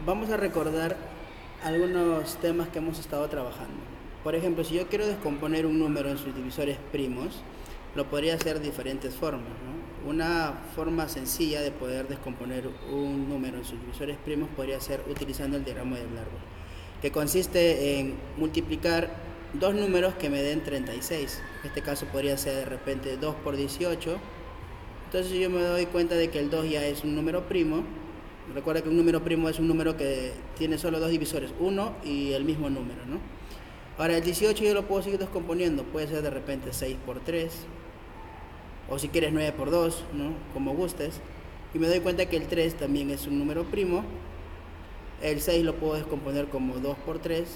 Vamos a recordar algunos temas que hemos estado trabajando. Por ejemplo, si yo quiero descomponer un número en sus divisores primos, lo podría hacer de diferentes formas, ¿no? Una forma sencilla de poder descomponer un número en sus divisores primos podría ser utilizando el diagrama del árbol, que consiste en multiplicar dos números que me den 36. En este caso podría ser de repente 2 por 18. Entonces yo me doy cuenta de que el 2 ya es un número primo. Recuerda que un número primo es un número que tiene solo dos divisores, 1 y el mismo número, ¿no? Ahora el 18 yo lo puedo seguir descomponiendo, puede ser de repente 6 por 3, o si quieres 9 por 2, ¿no? Como gustes. Y me doy cuenta que el 3 también es un número primo. El 6 lo puedo descomponer como 2 por 3,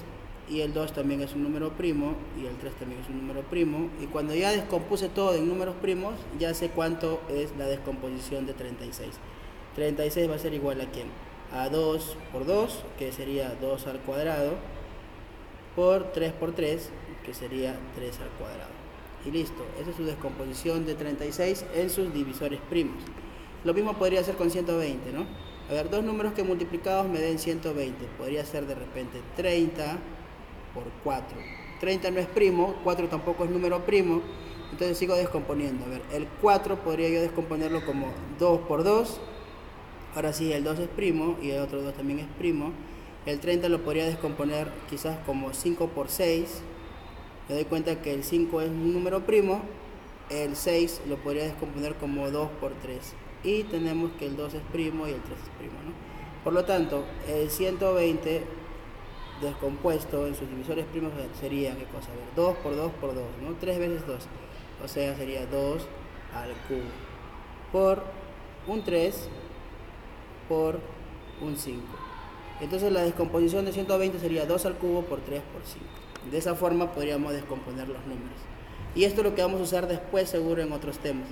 y el 2 también es un número primo, y el 3 también es un número primo. Y cuando ya descompuse todo en números primos, ya sé cuánto es la descomposición de 36. 36 va a ser igual a ¿quién? A 2 por 2, que sería 2 al cuadrado, por 3 por 3, que sería 3 al cuadrado. Y listo, esa es su descomposición de 36 en sus divisores primos. Lo mismo podría hacer con 120, ¿no? A ver, dos números que multiplicados me den 120. Podría ser de repente 30 por 4. 30 no es primo, 4 tampoco es número primo, entonces sigo descomponiendo. A ver, el 4 podría yo descomponerlo como 2 por 2. Ahora sí, el 2 es primo y el otro 2 también es primo. El 30 lo podría descomponer quizás como 5 por 6. Me doy cuenta que el 5 es un número primo. El 6 lo podría descomponer como 2 por 3. Y tenemos que el 2 es primo y el 3 es primo, ¿no? Por lo tanto, el 120 descompuesto en sus divisores primos sería, ¿qué cosa? A ver, 2 por 2 por 2, ¿no? 3 veces 2. O sea, sería 2 al cubo por un 3 por un 5. Entonces la descomposición de 120 sería 2 al cubo por 3 por 5. De esa forma podríamos descomponer los números. Y esto es lo que vamos a usar después seguro en otros temas.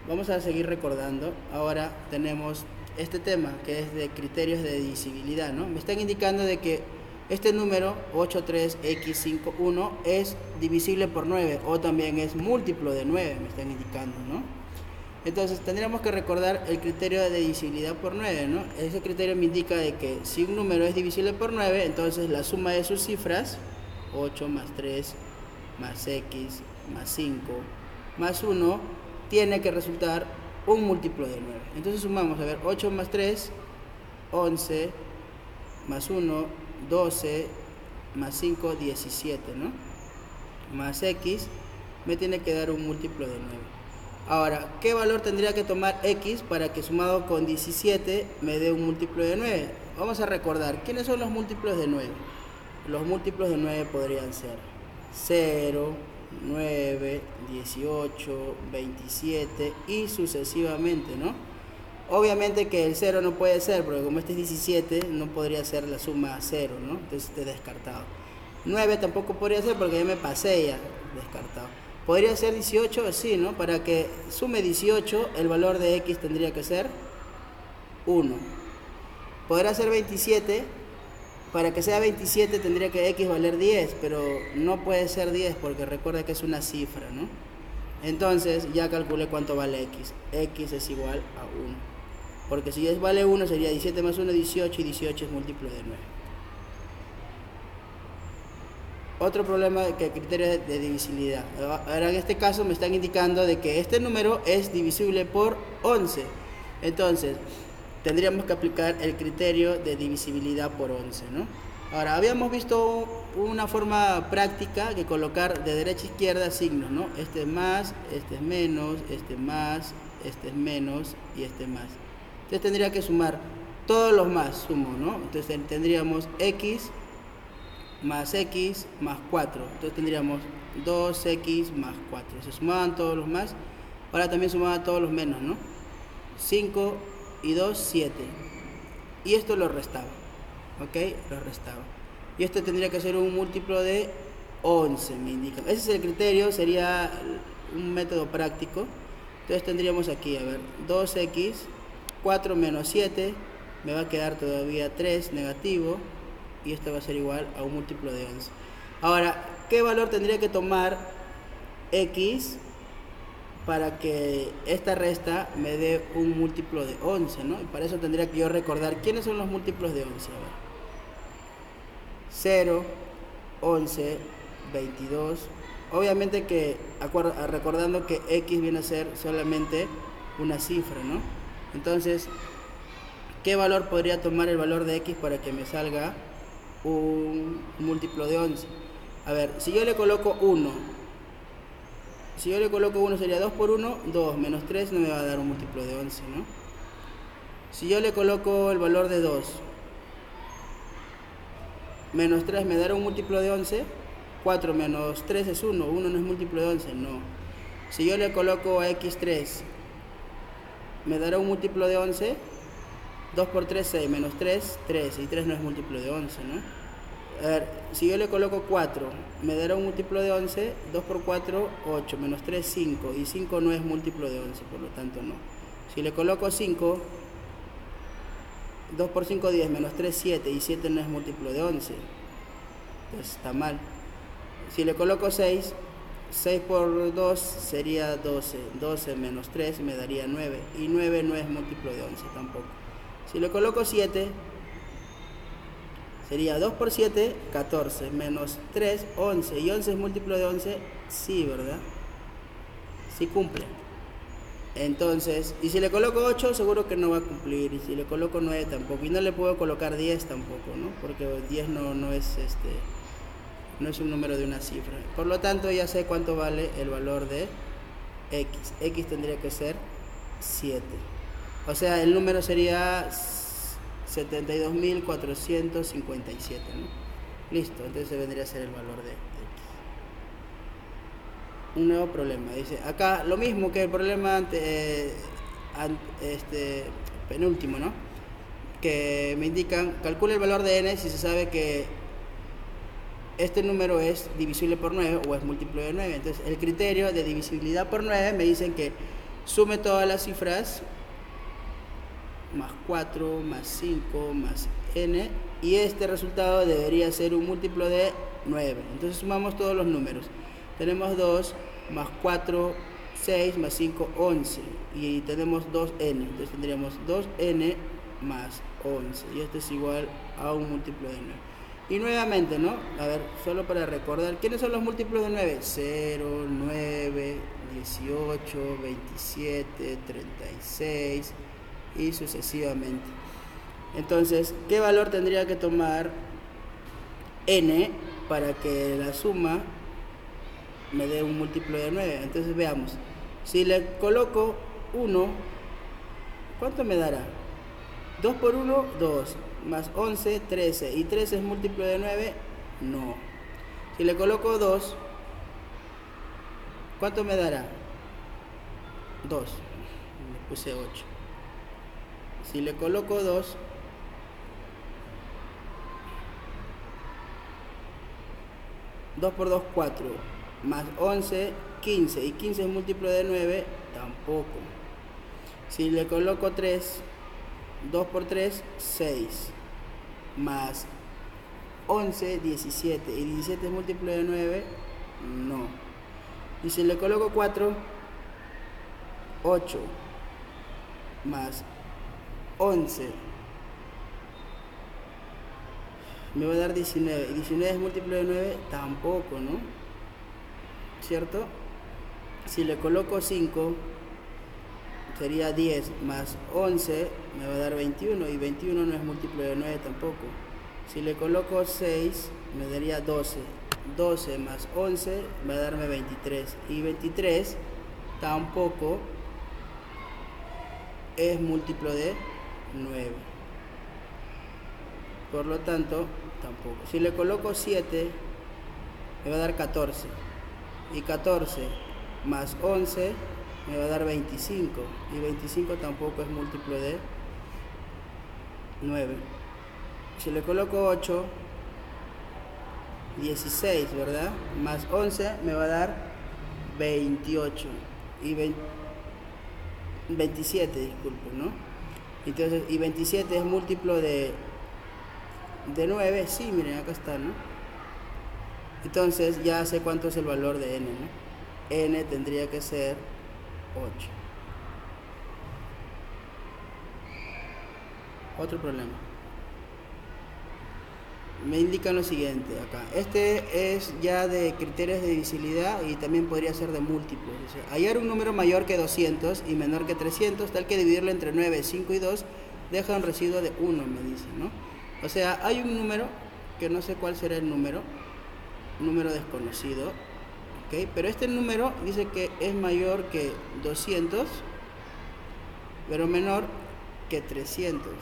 Vamos a seguir recordando. Ahora tenemos este tema que es de criterios de divisibilidad, ¿no? Me están indicando de que este número 83x51 es divisible por 9 o también es múltiplo de 9, me están indicando, ¿no? Entonces tendríamos que recordar el criterio de divisibilidad por 9, ¿no? Ese criterio me indica de que si un número es divisible por 9, entonces la suma de sus cifras, 8 más 3 más x más 5 más 1, tiene que resultar un múltiplo de 9. Entonces sumamos, a ver, 8 más 3, 11, más 1, 12, más 5, 17, ¿no? Más x me tiene que dar un múltiplo de 9. Ahora, ¿qué valor tendría que tomar x para que sumado con 17 me dé un múltiplo de 9? Vamos a recordar, ¿quiénes son los múltiplos de 9? Los múltiplos de 9 podrían ser 0, 9, 18, 27 y sucesivamente, ¿no? Obviamente que el 0 no puede ser, porque como este es 17, no podría ser la suma 0, ¿no? Entonces este descartado. 9 tampoco podría ser porque ya me pasé ya, descartado. ¿Podría ser 18? Sí, ¿no? Para que sume 18, el valor de x tendría que ser 1. ¿Podrá ser 27? Para que sea 27 tendría que x valer 10, pero no puede ser 10 porque recuerda que es una cifra, ¿no? Entonces ya calculé cuánto vale x. X es igual a 1. Porque si es vale 1 sería 17 más 1, 18, y 18 es múltiplo de 9. Otro problema que criterio de divisibilidad. Ahora en este caso me están indicando de que este número es divisible por 11. Entonces tendríamos que aplicar el criterio de divisibilidad por 11, ¿no? Ahora habíamos visto una forma práctica que colocar de derecha a izquierda signos, ¿no? Este es más, este es menos, este más, este es menos y este más. Entonces tendría que sumar todos los más, sumo, ¿no? Entonces tendríamos x más 4. Entonces tendríamos 2x más 4. Se sumaban todos los más. Ahora también sumaban todos los menos, ¿no? 5 y 2, 7. Y esto lo restaba. ¿Ok? Lo restaba. Y esto tendría que ser un múltiplo de 11, me indica. Ese es el criterio, sería un método práctico. Entonces tendríamos aquí, a ver, 2x, 4 menos 7, me va a quedar todavía 3 negativo. Y esto va a ser igual a un múltiplo de 11. Ahora, ¿qué valor tendría que tomar x para que esta resta me dé un múltiplo de 11, ¿no? Y para eso tendría que yo recordar quiénes son los múltiplos de 11. A ver. 0, 11, 22. Obviamente que recordando que x viene a ser solamente una cifra, ¿no? Entonces, ¿qué valor podría tomar el valor de x para que me salga un múltiplo de 11? A ver, si yo le coloco 1, sería 2 por 1, 2, menos 3 no me va a dar un múltiplo de 11, ¿no? Si yo le coloco el valor de 2, menos 3 me dará un múltiplo de 11, 4 menos 3 es 1, 1 no es múltiplo de 11, no. Si yo le coloco a x3, me dará un múltiplo de 11, 2 por 3, 6, menos 3, 3, y 3 no es múltiplo de 11, ¿no? A ver, si yo le coloco 4, me dará un múltiplo de 11, 2 por 4, 8, menos 3, 5, y 5 no es múltiplo de 11, por lo tanto no. Si le coloco 5, 2 por 5, 10, menos 3, 7, y 7 no es múltiplo de 11, entonces está mal. Si le coloco 6, 6 por 2 sería 12, 12 menos 3 me daría 9, y 9 no es múltiplo de 11 tampoco. Si le coloco 7, sería 2 por 7, 14, menos 3, 11. ¿Y 11 es múltiplo de 11? Sí, ¿verdad? Sí cumple. Entonces, y si le coloco 8, seguro que no va a cumplir. Y si le coloco 9 tampoco. Y no le puedo colocar 10 tampoco, ¿no? Porque 10 no es un número de una cifra. Por lo tanto, ya sé cuánto vale el valor de x. X tendría que ser 7. O sea, el número sería 72.457, ¿no? Listo, entonces vendría a ser el valor de x. Un nuevo problema, dice acá lo mismo que el problema penúltimo, ¿no? Que me indican, calcula el valor de n si se sabe que este número es divisible por 9 o es múltiplo de 9. Entonces el criterio de divisibilidad por 9 me dicen que sume todas las cifras más 4, más 5, más n, y este resultado debería ser un múltiplo de 9. Entonces sumamos todos los números. Tenemos 2, más 4, 6, más 5, 11, y tenemos 2n, entonces tendríamos 2n más 11, y esto es igual a un múltiplo de 9. Y nuevamente, ¿no? A ver, solo para recordar, ¿quiénes son los múltiplos de 9? 0, 9, 18, 27, 36... y sucesivamente. Entonces, ¿qué valor tendría que tomar n para que la suma me dé un múltiplo de 9? Entonces veamos, si le coloco 1, ¿cuánto me dará? 2 por 1, 2, más 11, 13, ¿y 13 es múltiplo de 9? No. Si le coloco 2, ¿cuánto me dará? 2, le puse 8. Si le coloco 2, por 2, 4, más 11, 15, y 15 es múltiplo de 9, tampoco. Si le coloco 3, 2 por 3, 6, más 11, 17, y 17 es múltiplo de 9, no. Y si le coloco 4, 8, más 11, me va a dar 19, y 19 es múltiplo de 9, tampoco, ¿no? ¿Cierto? Si le coloco 5, sería 10, más 11, me va a dar 21, y 21 no es múltiplo de 9 tampoco. Si le coloco 6, me daría 12, 12 más 11 va a darme 23, y 23 tampoco es múltiplo de 9. Por lo tanto, tampoco. Si le coloco 7, me va a dar 14. Y 14 más 11 me va a dar 25. Y 25 tampoco es múltiplo de 9. Si le coloco 8, 16, ¿verdad? Más 11 me va a dar 28. Y 27, disculpen, ¿no? Entonces, y 27 es múltiplo de 9, sí, miren, acá está, ¿no? Entonces ya sé cuánto es el valor de n, ¿no? N tendría que ser 8. Otro problema. Me indican lo siguiente acá. Este es ya de criterios de divisibilidad y también podría ser de múltiplos. O sea, hallar un número mayor que 200 y menor que 300, tal que dividirlo entre 9, 5 y 2 deja un residuo de 1, me dice, ¿no? O sea, hay un número que no sé cuál será el número, un número desconocido, ¿ok? Pero este número dice que es mayor que 200, pero menor que 300.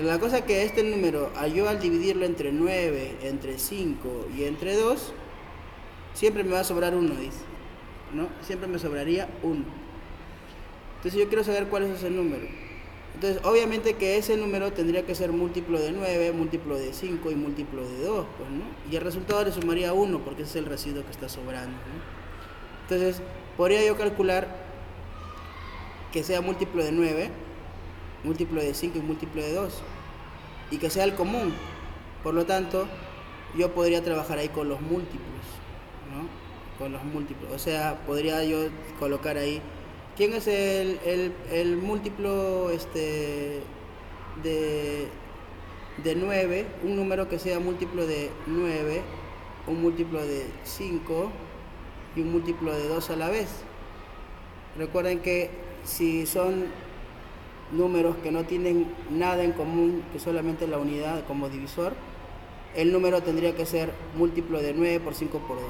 La cosa que este número, yo al dividirlo entre 9, entre 5 y entre 2, siempre me va a sobrar 1, dice, ¿no? Siempre me sobraría 1. Entonces yo quiero saber cuál es ese número. Entonces obviamente que ese número tendría que ser múltiplo de 9, múltiplo de 5 y múltiplo de 2, pues, ¿no? Y el resultado le sumaría 1 porque ese es el residuo que está sobrando, ¿no? Entonces podría yo calcular que sea múltiplo de 9, múltiplo de 5 y múltiplo de 2 y que sea el común. Por lo tanto, yo podría trabajar ahí con los múltiplos, ¿no? Con los múltiplos. O sea, podría yo colocar ahí ¿quién es el múltiplo de 9? Un número que sea múltiplo de 9, un múltiplo de 5 y un múltiplo de 2 a la vez. Recuerden que si son números que no tienen nada en común, que solamente la unidad como divisor, el número tendría que ser múltiplo de 9 por 5 por 2.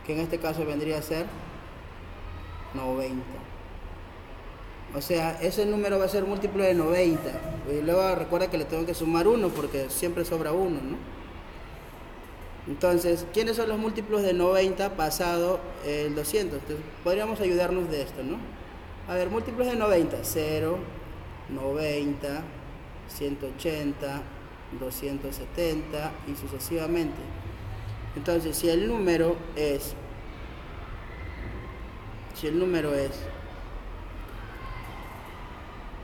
Que en este caso vendría a ser 90. O sea, ese número va a ser múltiplo de 90. Y luego recuerda que le tengo que sumar 1 porque siempre sobra 1, ¿no? Entonces, ¿quiénes son los múltiplos de 90 pasado el 200? Entonces, podríamos ayudarnos de esto, ¿no? A ver, múltiplos de 90. 0, 90, 180, 270 y sucesivamente. Entonces, si el número es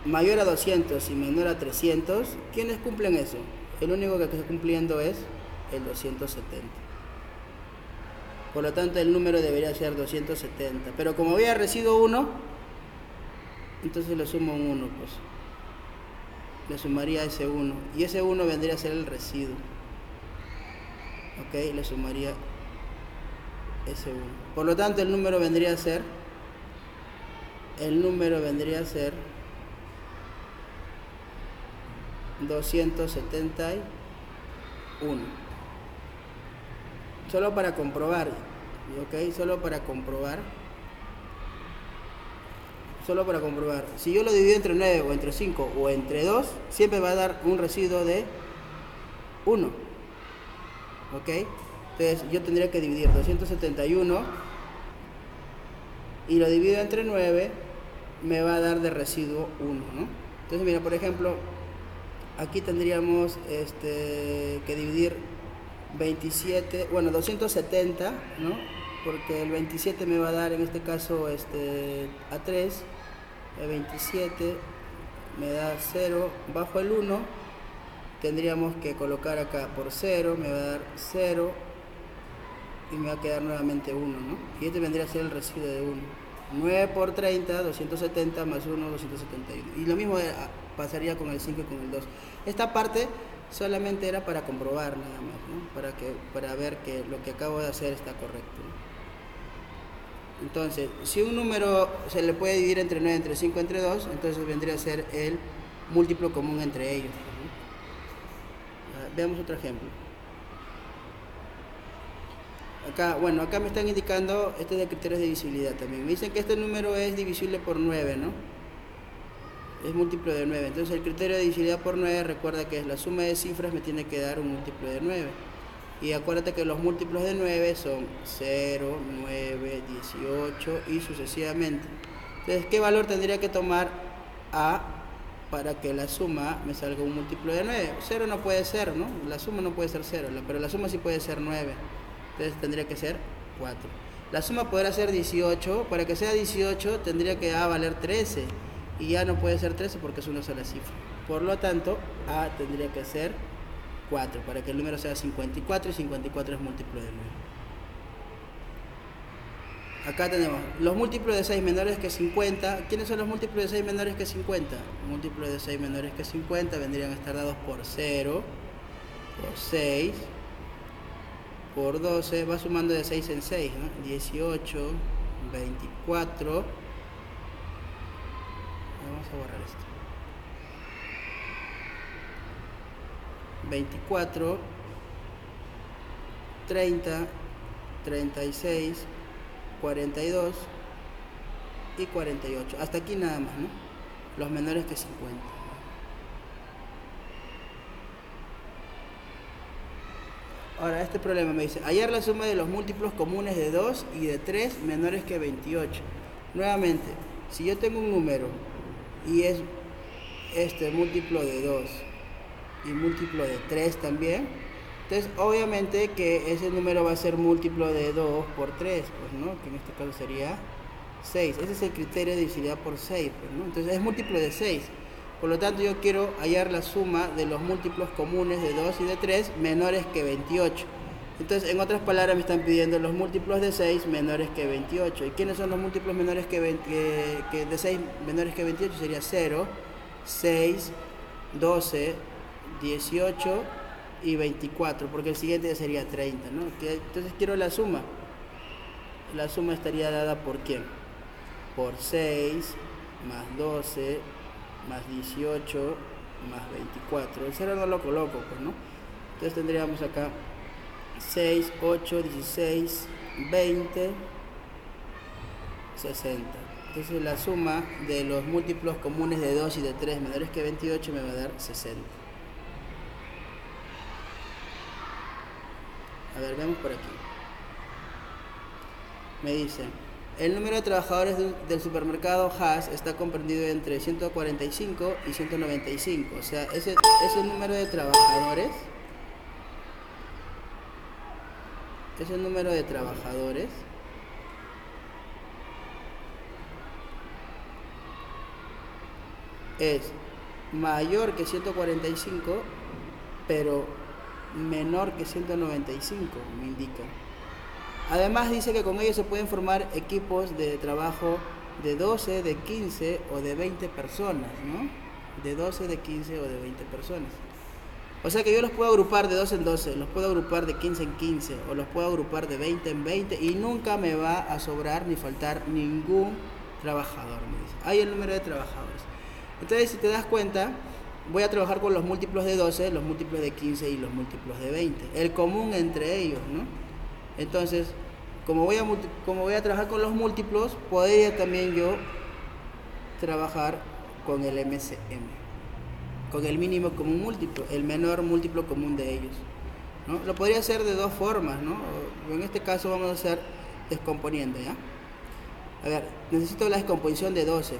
mayor a 200 y menor a 300, ¿quiénes cumplen eso? El único que está cumpliendo es el 270. Por lo tanto, el número debería ser 270. Pero como había residuo 1, entonces le sumo un 1, pues. Le sumaría ese 1. Y ese 1 vendría a ser el residuo. Ok, le sumaría ese 1. Por lo tanto, el número vendría a ser 271. Solo para comprobar, ¿ok? Solo para comprobar. Si yo lo divido entre 9 o entre 5 o entre 2, siempre va a dar un residuo de 1. ¿Ok? Entonces yo tendría que dividir 271 y lo divido entre 9, me va a dar de residuo 1, ¿no? Entonces mira, por ejemplo, aquí tendríamos que dividir 270, ¿no? Porque el 27 me va a dar en este caso a 3, el 27 me da 0, bajo el 1 tendríamos que colocar acá por 0, me va a dar 0 y me va a quedar nuevamente 1, ¿no? Y este vendría a ser el residuo de 1. 9 por 30, 270 más 1, 271. Y lo mismo pasaría con el 5 y con el 2. Esta parte solamente era para comprobar nada más, ¿no? Para ver que lo que acabo de hacer está correcto, ¿no? Entonces, si un número se le puede dividir entre 9, entre 5, entre 2, entonces vendría a ser el múltiplo común entre ellos, ¿no? Veamos otro ejemplo. Acá me están indicando, este es de criterios de divisibilidad también. Me dicen que este número es divisible por 9, ¿no? Es múltiplo de 9. Entonces el criterio de divisibilidad por 9, recuerda que es la suma de cifras me tiene que dar un múltiplo de 9. Y acuérdate que los múltiplos de 9 son 0, 9, 18 y sucesivamente. Entonces, ¿qué valor tendría que tomar A para que la suma me salga un múltiplo de 9? 0 no puede ser, ¿no? La suma no puede ser 0, pero la suma sí puede ser 9. Entonces tendría que ser 4. La suma podrá ser 18. Para que sea 18 tendría que A valer 13. Y ya no puede ser 13 porque es una sola cifra. Por lo tanto, A tendría que ser 4 para que el número sea 54 y 54 es múltiplo de 9. Acá tenemos los múltiplos de 6 menores que 50. ¿Quiénes son los múltiplos de 6 menores que 50? Múltiplos de 6 menores que 50 vendrían a estar dados por 0, por 6, por 12. Va sumando de 6 en 6, ¿no? 18, 24. Vamos a borrar esto. 24, 30, 36, 42 y 48. Hasta aquí nada más, ¿no? Los menores que 50. Ahora, este problema me dice, hallar la suma de los múltiplos comunes de 2 y de 3 menores que 28. Nuevamente, si yo tengo un número y es este múltiplo de 2 y múltiplo de 3 también, entonces obviamente que ese número va a ser múltiplo de 2 por 3, pues, ¿no? Que en este caso sería 6. Ese es el criterio de divisibilidad por 6, pues, ¿no? Entonces es múltiplo de 6. Por lo tanto, yo quiero hallar la suma de los múltiplos comunes de 2 y de 3 menores que 28. Entonces, en otras palabras, me están pidiendo los múltiplos de 6 menores que 28. ¿Y quiénes son los múltiplos menores de 6 menores que 28? Sería 0, 6, 12, 18 y 24, porque el siguiente sería 30, ¿no? Entonces quiero la suma. La suma estaría dada por ¿quién? Por 6 más 12 más 18 más 24. El 0 no lo coloco, pues, ¿no? Entonces tendríamos acá 6, 8, 16, 20, 60. Entonces la suma de los múltiplos comunes de 2 y de 3 menores que 28 me va a dar 60. A ver, vemos por aquí. Me dice, el número de trabajadores del supermercado Haas está comprendido entre 145 y 195. O sea, ese número de trabajadores, es mayor que 145, pero menor que 195, me indica. Además dice que con ellos se pueden formar equipos de trabajo de 12, de 15 o de 20 personas, ¿no? De 12, de 15 o de 20 personas. O sea que yo los puedo agrupar de 12 en 12, los puedo agrupar de 15 en 15 o los puedo agrupar de 20 en 20 y nunca me va a sobrar ni faltar ningún trabajador, me dice. Hay el número de trabajadores. Entonces, si te das cuenta, voy a trabajar con los múltiplos de 12, los múltiplos de 15 y los múltiplos de 20. El común entre ellos, ¿no? Entonces, como voy a trabajar con los múltiplos, podría también yo trabajar con el MCM, con el mínimo común múltiplo, el menor múltiplo común de ellos, ¿no? Lo podría hacer de dos formas, ¿no? En este caso vamos a hacer descomponiendo, ¿ya? A ver, necesito la descomposición de 12.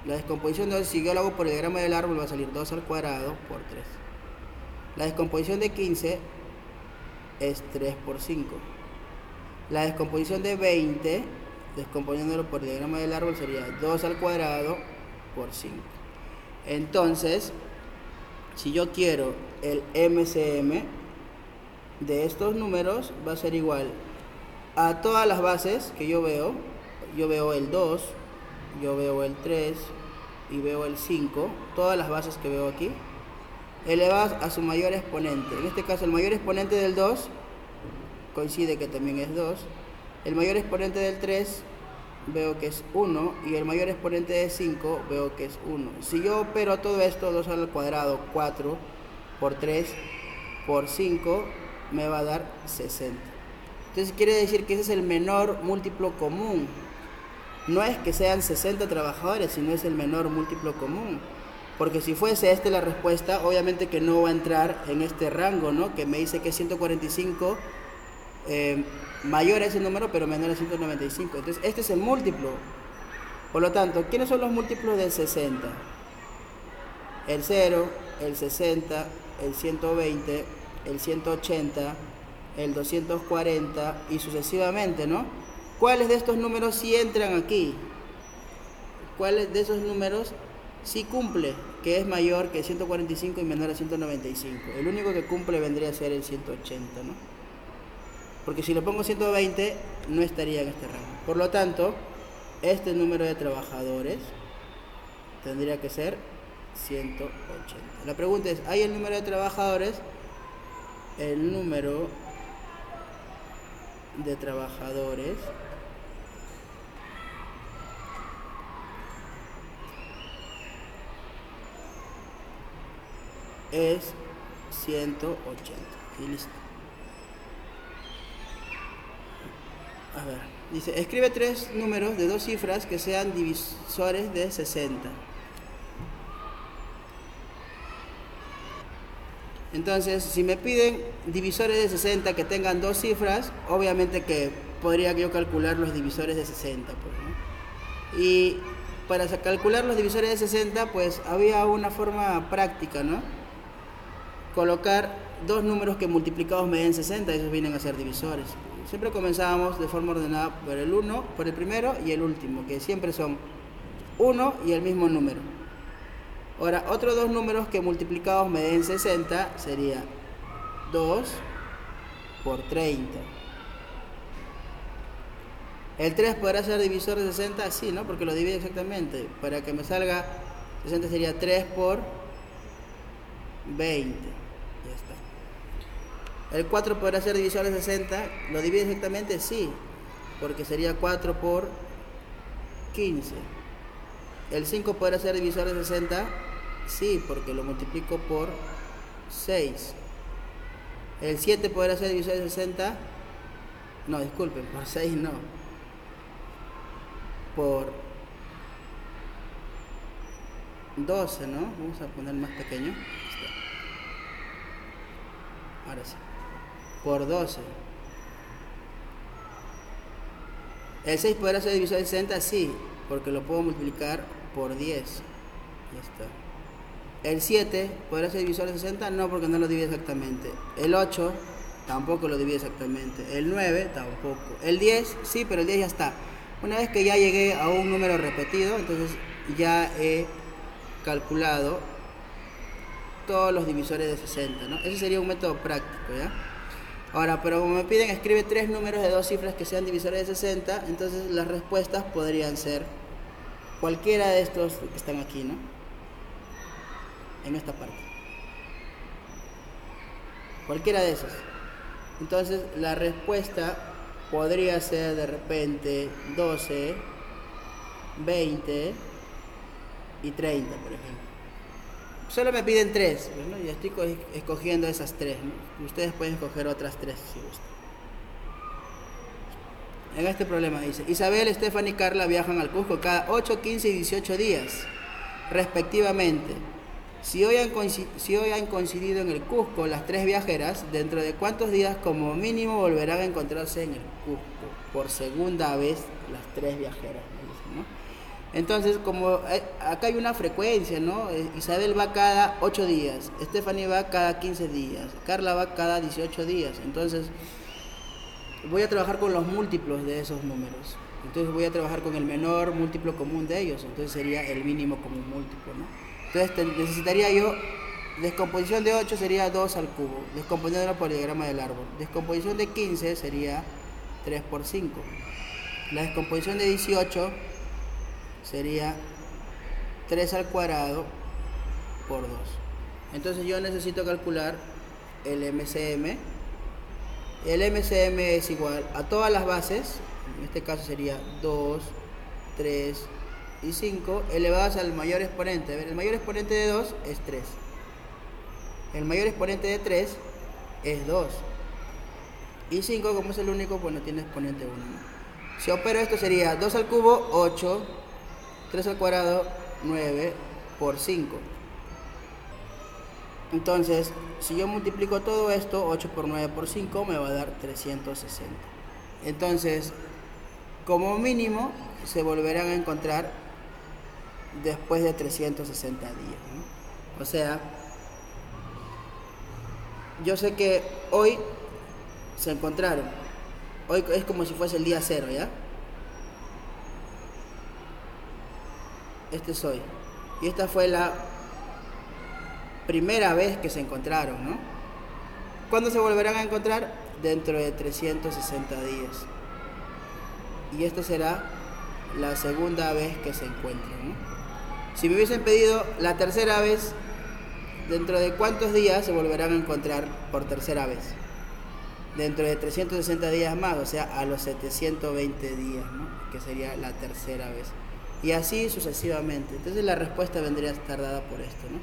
La descomposición de 12, si yo lo hago por el diagrama del árbol, va a salir 2 al cuadrado por 3. La descomposición de 15 es 3 por 5. La descomposición de 20, descomponiéndolo por el diagrama del árbol, sería 2 al cuadrado por 5. Entonces, si yo quiero el MCM de estos números, va a ser igual a todas las bases que yo veo. Yo veo el 2, yo veo el 3 y veo el 5, todas las bases que veo aquí, elevadas a su mayor exponente. En este caso, el mayor exponente del 2 coincide que también es 2, el mayor exponente del 3 veo que es 1 y el mayor exponente de 5 veo que es 1. Si yo opero todo esto, 2 al cuadrado, 4 por 3 por 5, me va a dar 60. Entonces quiere decir que ese es el menor múltiplo común. No es que sean 60 trabajadores, sino es el menor múltiplo común. Porque si fuese esta la respuesta, obviamente que no va a entrar en este rango, ¿no? Que me dice que es 145, mayor a ese número, pero menor a 195. Entonces, este es el múltiplo. Por lo tanto, ¿quiénes son los múltiplos del 60? El 0, el 60, el 120, el 180, el 240 y sucesivamente, ¿no? ¿Cuáles de estos números sí entran aquí? ¿Cuáles de esos números sí cumple, que es mayor que 145 y menor a 195? El único que cumple vendría a ser el 180, ¿no? porque si le pongo 120 no estaría en este rango. Por lo tanto, este número de trabajadores tendría que ser 180. La pregunta es, ¿hay el número de trabajadores? El número de trabajadores es 180 y listo. A ver, dice, escribe 3 números de 2 cifras que sean divisores de 60. Entonces, si me piden divisores de 60 que tengan 2 cifras, obviamente que podría yo calcular los divisores de 60, pues, ¿no? Y para calcular los divisores de 60, pues había una forma práctica, ¿no? Colocar 2 números que multiplicados me den 60, esos vienen a ser divisores. Siempre comenzábamos de forma ordenada por el 1, por el primero y el último, que siempre son 1 y el mismo número. Ahora, otros 2 números que multiplicados me den 60 sería 2 por 30. ¿El 3 podrá ser divisor de 60? Sí, ¿no? Porque lo divide exactamente. Para que me salga 60 sería 3 por 20. Ya está. ¿El 4 podrá ser divisor de 60? ¿Lo divide exactamente? Sí, porque sería 4 por 15. ¿El 5 podrá ser divisor de 60? Sí, porque lo multiplico por 6. ¿El 7 podrá ser divisor de 60? No, disculpen, por 6 no. Por 12, ¿no? Vamos a poner más pequeño. Ahora sí. Por 12. ¿El 6 podrá ser divisor de 60? Sí, porque lo puedo multiplicar por 10. Ya está. ¿El 7 podrá ser divisor de 60? No, porque no lo divide exactamente. ¿El 8? Tampoco lo divide exactamente. ¿El 9? Tampoco. ¿El 10? Sí, pero el 10 ya está. Una vez que ya llegué a un número repetido, entonces ya he calculado todos los divisores de 60, ¿no? Ese sería un método práctico, ¿ya? Ahora, pero como me piden, escribe 3 números de 2 cifras que sean divisores de 60, entonces las respuestas podrían ser cualquiera de estos que están aquí, ¿no? En esta parte. Cualquiera de esos. Entonces, la respuesta podría ser de repente 12, 20 y 30, por ejemplo. Solo me piden 3, ¿no? Yo estoy escogiendo esas 3, ¿no? Ustedes pueden escoger otras 3 si gustan. En este problema dice, Isabel, Stephanie y Carla viajan al Cusco cada 8, 15 y 18 días, respectivamente. Si hoy han coincidido en el Cusco las 3 viajeras, ¿dentro de cuántos días como mínimo volverán a encontrarse en el Cusco? Por segunda vez las 3 viajeras, ¿no? Entonces, como acá hay una frecuencia, ¿no? Isabel va cada 8 días, Stephanie va cada 15 días, Carla va cada 18 días. Entonces, voy a trabajar con los múltiplos de esos números. Entonces, voy a trabajar con el menor múltiplo común de ellos. Entonces, sería el mínimo común múltiplo, ¿no? Entonces necesitaría yo, descomposición de 8 sería 2 al cubo, descomponiéndolo por el diagrama del árbol. Descomposición de 15 sería 3 por 5. La descomposición de 18 sería 3 al cuadrado por 2. Entonces yo necesito calcular el MCM. El MCM es igual a todas las bases, en este caso sería 2, 3 y 5 elevadas al mayor exponente. A ver, el mayor exponente de 2 es 3. El mayor exponente de 3 es 2. Y 5, como es el único, pues no tiene exponente 1, ¿no? Si opero esto sería 2 al cubo, 8, 3 al cuadrado, 9 por 5. Entonces, si yo multiplico todo esto, 8 por 9 por 5, me va a dar 360. Entonces, como mínimo, se volverán a encontrar después de 360 días, ¿no? O sea, yo sé que hoy se encontraron. Hoy es como si fuese el día 0, ¿ya? Este es hoy. Y esta fue la primera vez que se encontraron, ¿no? ¿Cuándo se volverán a encontrar? dentro de 360 días. Y esta será la segunda vez que se encuentren, ¿no? Si me hubiesen pedido la tercera vez, ¿dentro de cuántos días se volverán a encontrar por tercera vez? Dentro de 360 días más, o sea, a los 720 días, ¿no? Que sería la tercera vez. Y así sucesivamente. Entonces la respuesta vendría a estar dada por esto, ¿no?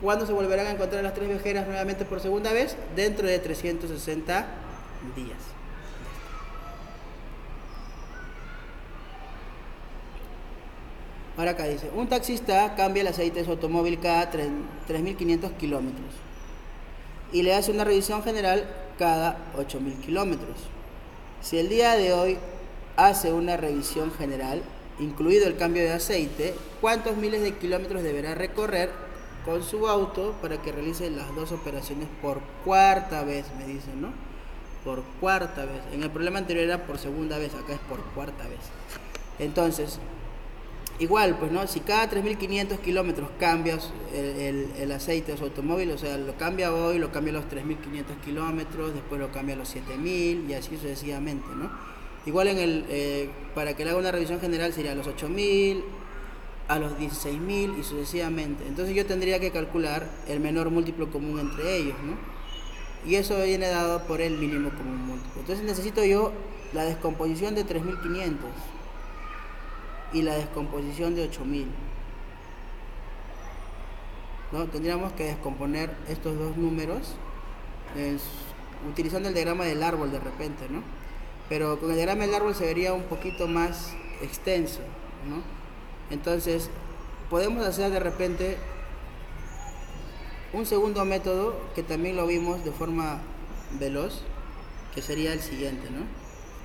¿Cuándo se volverán a encontrar las tres viajeras nuevamente por segunda vez? Dentro de 360 días. Ahora acá dice, un taxista cambia el aceite de su automóvil cada 3.500 kilómetros y le hace una revisión general cada 8.000 kilómetros. Si el día de hoy hace una revisión general, incluido el cambio de aceite, ¿cuántos miles de kilómetros deberá recorrer con su auto para que realice las dos operaciones por cuarta vez? Me dicen, ¿no? Por cuarta vez. En el problema anterior era por segunda vez, acá es por cuarta vez. Entonces, igual, pues, ¿no? Si cada 3.500 kilómetros cambias el aceite de su automóvil, o sea, lo cambia hoy, lo cambia a los 3.500 kilómetros, después lo cambia a los 7.000 y así sucesivamente, ¿no? Igual para que le haga una revisión general sería a los 8.000, a los 16.000 y sucesivamente. Entonces yo tendría que calcular el menor múltiplo común entre ellos, ¿no? Y eso viene dado por el mínimo común múltiplo. Entonces necesito yo la descomposición de 3.500 y la descomposición de 8.000, ¿no? Tendríamos que descomponer estos dos números utilizando el diagrama del árbol de repente, ¿no? Pero con el diagrama del árbol se vería un poquito más extenso, ¿no? Entonces podemos hacer de repente un segundo método que también lo vimos de forma veloz, que sería el siguiente, ¿no?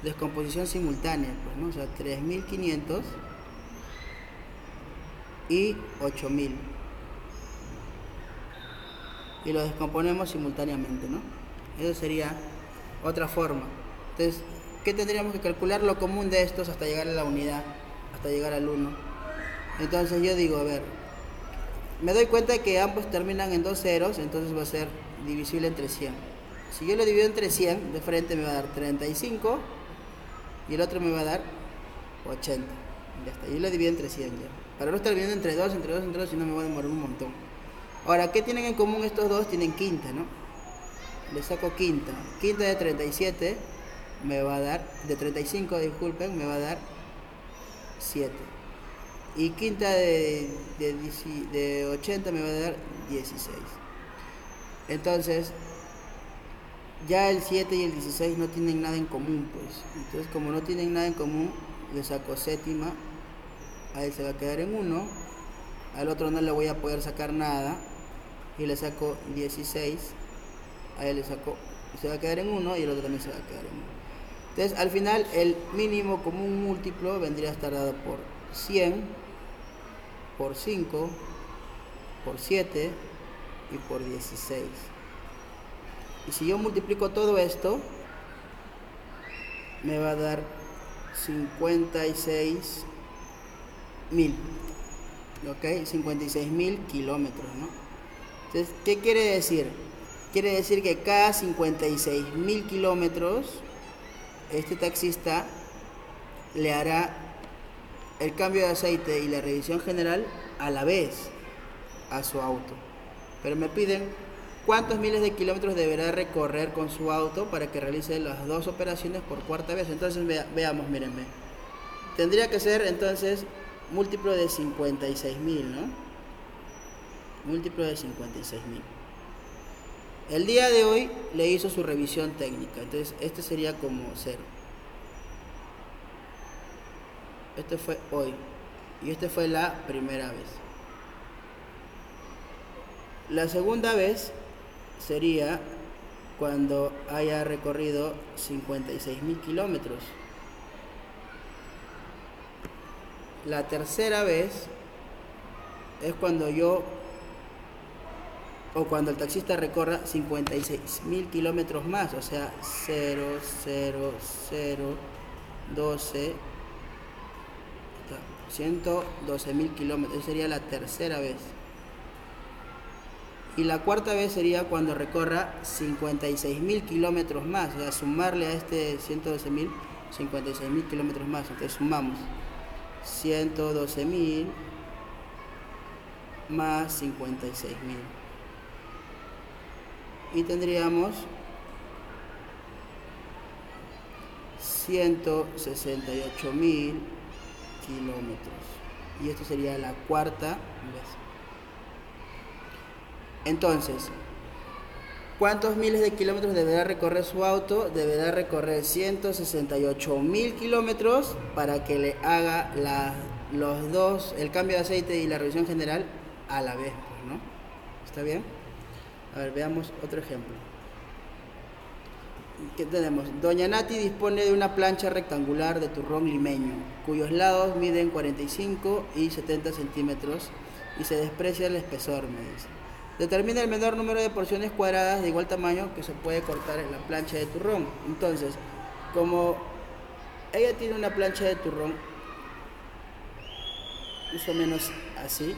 Descomposición simultánea, pues, ¿no? O sea, 3.500 y 8.000 y lo descomponemos simultáneamente, ¿no? Eso sería otra forma. Entonces, ¿qué tendríamos que calcular? Lo común de estos hasta llegar a la unidad, hasta llegar al 1. Entonces yo digo, a ver, me doy cuenta de que ambos terminan en dos ceros, entonces va a ser divisible entre 100. Si yo lo divido entre 100, de frente me va a dar 35 y el otro me va a dar 80. Ya está, yo lo divido entre 100 ya. Para no estar viendo entre 2, si no me va a demorar un montón. Ahora, ¿qué tienen en común estos dos? Tienen quinta, ¿no? Le saco quinta. Quinta de 37 me va a dar, de 35, disculpen, me va a dar 7. Y quinta de 80 me va a dar 16. Entonces, ya el 7 y el 16 no tienen nada en común, pues. Entonces, como no tienen nada en común, le saco séptima. A él se va a quedar en 1. Al otro no le voy a poder sacar nada. Y le saco 16. A él le saco, se va a quedar en 1 y el otro también se va a quedar en 1. Entonces, al final, el mínimo común múltiplo vendría a estar dado por 100, por 5, por 7 y por 16. Y si yo multiplico todo esto, me va a dar 56.000, ¿ok? 56.000 kilómetros, ¿no? Entonces, ¿qué quiere decir? Quiere decir que cada 56.000 kilómetros, este taxista le hará el cambio de aceite y la revisión general a la vez a su auto. Pero me piden cuántos miles de kilómetros deberá recorrer con su auto para que realice las dos operaciones por cuarta vez. Entonces veamos, mírenme. Tendría que ser entonces múltiplo de 56.000, ¿no? Múltiplo de 56.000. El día de hoy le hizo su revisión técnica, entonces este sería como 0. Este fue hoy y este fue la primera vez. La segunda vez sería cuando haya recorrido 56.000 kilómetros. La tercera vez es cuando cuando el taxista recorra 56.000 kilómetros más, o sea, 0, 0, 0, 12, 112.000 kilómetros. Esa sería la tercera vez. Y la cuarta vez sería cuando recorra 56.000 kilómetros más, o sea, sumarle a este 112.000, 56.000 kilómetros más. Entonces sumamos 112.000 más 56.000. Y tendríamos 168.000 kilómetros. Y esto sería la cuarta vez. Entonces, ¿cuántos miles de kilómetros deberá recorrer su auto? Deberá recorrer 168.000 kilómetros para que le haga los dos, el cambio de aceite y la revisión general a la vez, pues, ¿no? ¿Está bien? A ver, veamos otro ejemplo. ¿Qué tenemos? Doña Nati dispone de una plancha rectangular de turrón limeño, cuyos lados miden 45 y 70 centímetros y se desprecia el espesor, me dice. Determina el menor número de porciones cuadradas de igual tamaño que se puede cortar en la plancha de turrón. Entonces, como ella tiene una plancha de turrón, más o menos así,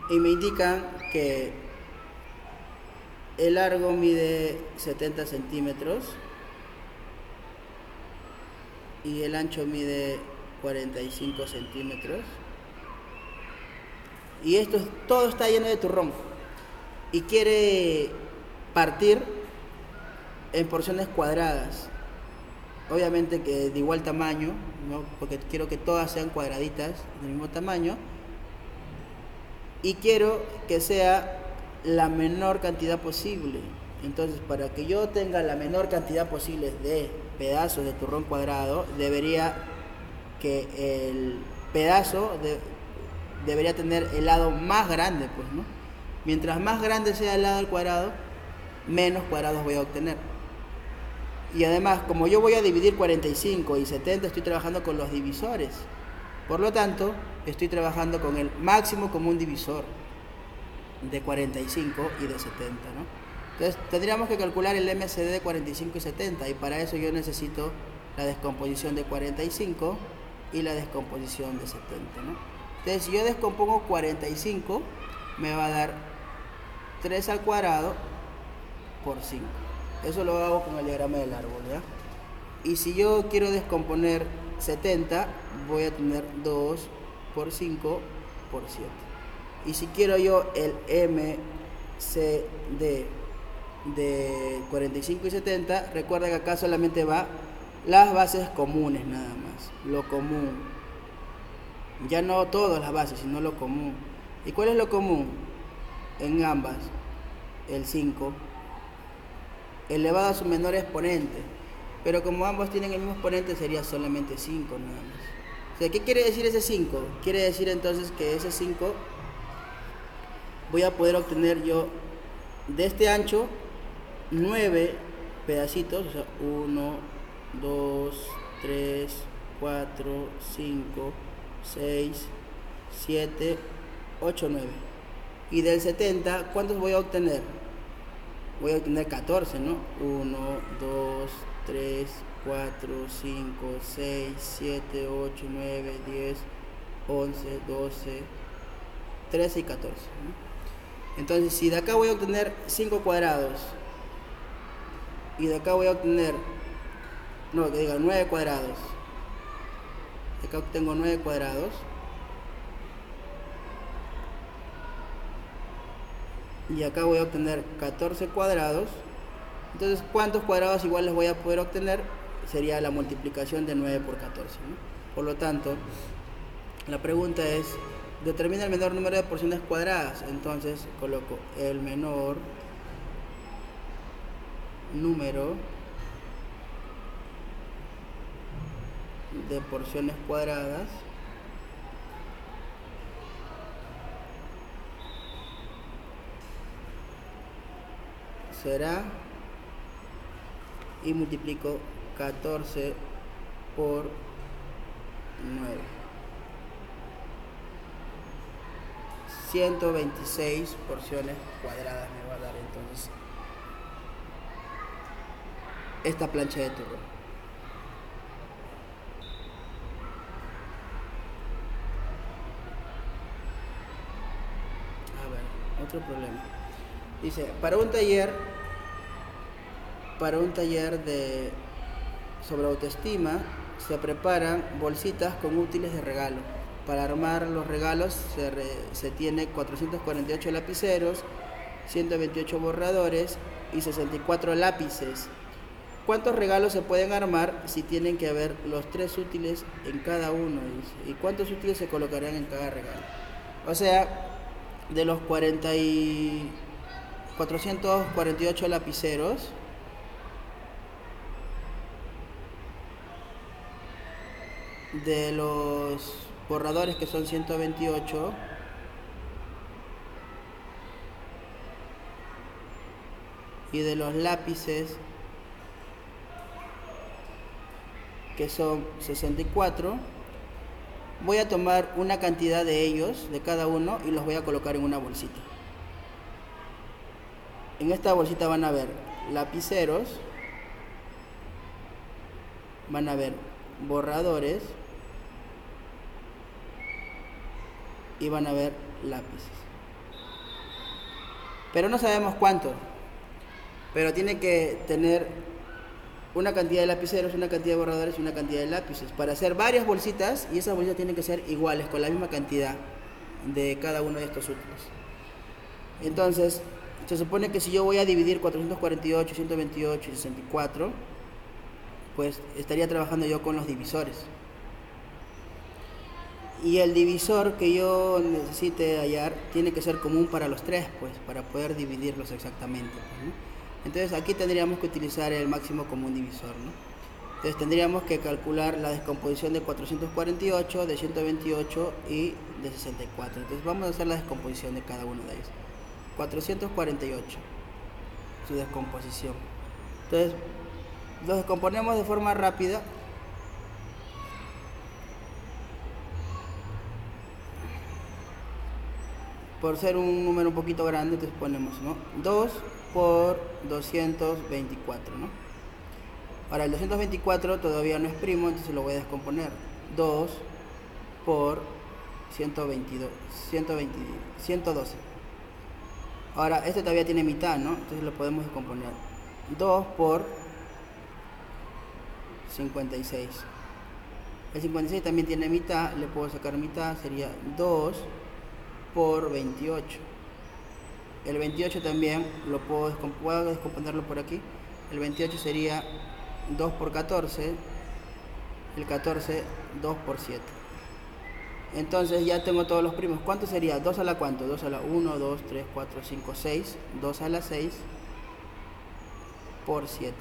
y me indican que el largo mide 70 centímetros y el ancho mide 45 centímetros. Y todo está lleno de turrón. Y quiere partir en porciones cuadradas. Obviamente que de igual tamaño, ¿no? Porque quiero que todas sean cuadraditas del mismo tamaño. Y quiero que sea la menor cantidad posible. Entonces, para que yo tenga la menor cantidad posible de pedazos de turrón cuadrado, debería que el pedazo debería tener el lado más grande, pues, ¿no? Mientras más grande sea el lado del cuadrado, menos cuadrados voy a obtener. Y además, como yo voy a dividir 45 y 70, estoy trabajando con los divisores. Por lo tanto, estoy trabajando con el máximo común divisor de 45 y de 70, ¿no? Entonces, tendríamos que calcular el MCD de 45 y 70, y para eso yo necesito la descomposición de 45 y la descomposición de 70, ¿no? Entonces, si yo descompongo 45, me va a dar 3 al cuadrado por 5. Eso lo hago con el diagrama del árbol, ¿ya? Y si yo quiero descomponer 70, voy a tener 2 por 5 por 7. Y si quiero yo el MCD de 45 y 70, recuerda que acá solamente va las bases comunes nada más, lo común. Ya no todas las bases, sino lo común. ¿Y cuál es lo común en ambas? El 5, elevado a su menor exponente. Pero como ambos tienen el mismo exponente, sería solamente 5 nada más. O sea, ¿qué quiere decir ese 5? Quiere decir entonces que ese 5 voy a poder obtener yo de este ancho 9 pedacitos. O sea, 1, 2, 3, 4, 5, 6, 7, 8, 9. Y del 70, ¿cuántos voy a obtener? Voy a obtener 14, ¿no? 1, 2, 3, 4, 5, 6, 7, 8, 9, 10, 11, 12, 13 y 14, ¿no? Entonces, si de acá voy a obtener 5 cuadrados y de acá voy a obtener, no, que diga 9 cuadrados, de acá obtengo 9 cuadrados, y acá voy a obtener 14 cuadrados. Entonces, ¿cuántos cuadrados iguales voy a poder obtener? Sería la multiplicación de 9 por 14, ¿no? Por lo tanto, la pregunta es, determina el menor número de porciones cuadradas. Entonces, coloco el menor número de porciones cuadradas será, y multiplico 14 por 9, 126 porciones cuadradas me va a dar entonces esta plancha de turrón. otro problema. Dice, para un taller sobre autoestima se preparan bolsitas con útiles de regalo. Para armar los regalos se tiene 448 lapiceros, 128 borradores y 64 lápices. ¿Cuántos regalos se pueden armar si tienen que haber los 3 útiles en cada uno? ¿Y cuántos útiles se colocarán en cada regalo? O sea, de los 448 lapiceros, de los borradores, que son 128, y de los lápices, que son 64, voy a tomar una cantidad de ellos, de cada uno, y los voy a colocar en una bolsita. En esta bolsita van a haber lapiceros, van a haber borradores y van a haber lápices. Pero no sabemos cuánto. Pero tiene que tener una cantidad de lapiceros, una cantidad de borradores y una cantidad de lápices para hacer varias bolsitas, y esas bolsitas tienen que ser iguales, con la misma cantidad de cada uno de estos útiles. Entonces, se supone que si yo voy a dividir 448, 128 y 64, pues estaría trabajando yo con los divisores. Y el divisor que yo necesite hallar tiene que ser común para los 3, pues, para poder dividirlos exactamente, pues, ¿no? Entonces aquí tendríamos que utilizar el máximo común divisor, ¿no? Entonces tendríamos que calcular la descomposición de 448, de 128 y de 64. Entonces vamos a hacer la descomposición de cada uno de ellos. 448, su descomposición. Entonces los descomponemos de forma rápida. Por ser un número un poquito grande, entonces ponemos, ¿no? 2 por 224, ¿no? Ahora el 224 todavía no es primo, entonces lo voy a descomponer. 2 por 112. Ahora este todavía tiene mitad, ¿no? Entonces lo podemos descomponer. 2 por 56. El 56 también tiene mitad, le puedo sacar mitad, sería 2 por 28. El 28 también lo puedo descomponerlo por aquí. El 28 sería 2 por 14. El 14, 2 por 7. Entonces ya tengo todos los primos. ¿Cuánto sería? 2 a la cuánto? 2 a la 1, 2, 3, 4, 5, 6. 2 a la 6 por 7.